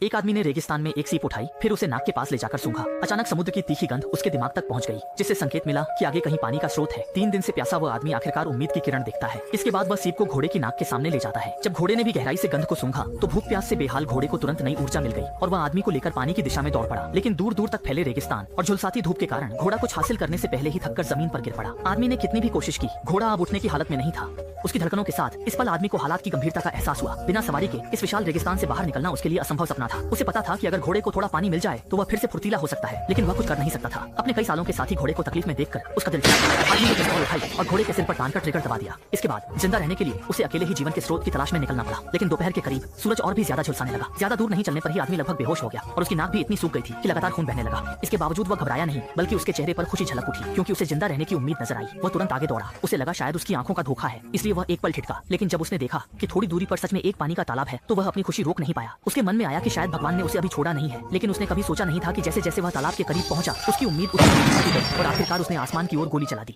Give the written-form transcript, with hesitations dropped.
एक आदमी ने रेगिस्तान में एक सीप उठाई, फिर उसे नाक के पास ले जाकर सूंघा। अचानक समुद्र की तीखी गंध उसके दिमाग तक पहुंच गई, जिससे संकेत मिला कि आगे कहीं पानी का स्रोत है। 3 दिन से प्यासा वह आदमी आखिरकार उम्मीद की किरण देखता है। इसके बाद वह सीप को घोड़े की नाक के सामने ले जाता है। जब घोड़े ने भी गहराई से गंध को सूंघा तो भूख प्यास से बेहाल घोड़े को तुरंत नई ऊर्जा मिल गई और वह आदमी को लेकर पानी की दिशा में दौड़ पड़ा। लेकिन दूर दूर तक फैले रेगिस्तान और झुलसाती धूप के कारण घोड़ा कुछ हासिल करने से पहले ही थककर जमीन पर गिर पड़ा। आदमी ने कितनी भी कोशिश की, घोड़ा अब उठने की हालत में नहीं था। उसकी धड़कनों के साथ इस पल आदमी को हालात की गंभीरता का एहसास हुआ। बिना सवारी के इस विशाल रेगिस्तान से बाहर निकलना उसके लिए असंभव सपना था। उसे पता था कि अगर घोड़े को थोड़ा पानी मिल जाए तो वह फिर से फुर्तीला हो सकता है, लेकिन वह कुछ कर नहीं सकता था। अपने कई सालों के साथी घोड़े को तकलीफ में देखकर उसका दिल टूटा। आदमी ने पिस्तौल उठाई और घोड़े के सिर पर तानकर ट्रिगर दबा दिया। इसके बाद जिंदा रहने के लिए उसे अकेले ही जीवन के स्रोत की तलाश में निकलना पड़ा। लेकिन दोपहर के करीब सूरज और भी ज्यादा झुलसाने लगा। ज्यादा दूर नहीं चलने पर ही आदमी लगभग बेहोश हो गया और उसकी नाक भी इतनी सूख गई थी कि लगातार खून बहने लगा। इसके बावजूद वह घबराया नहीं, बल्कि उसके चेहरे पर खुशी झलक उठी, क्योंकि उसे जिंदा रहने की उम्मीद नजर आई। वह तुरंत आगे दौड़ा। उसे लगा शायद उसकी आंखों का धोखा है, इसलिए वह एक पल ठिठका। लेकिन जब उसने देखा कि थोड़ी दूरी पर सच में एक पानी का तालाब है तो वह अपनी खुशी रोक नहीं पाया। उसके मन में आया कि शायद भगवान ने उसे अभी छोड़ा नहीं है। लेकिन उसने कभी सोचा नहीं था कि जैसे जैसे वह तालाब के करीब पहुंचा उसकी उम्मीद उसकी और आखिरकार उसने आसमान की ओर गोली चला दी।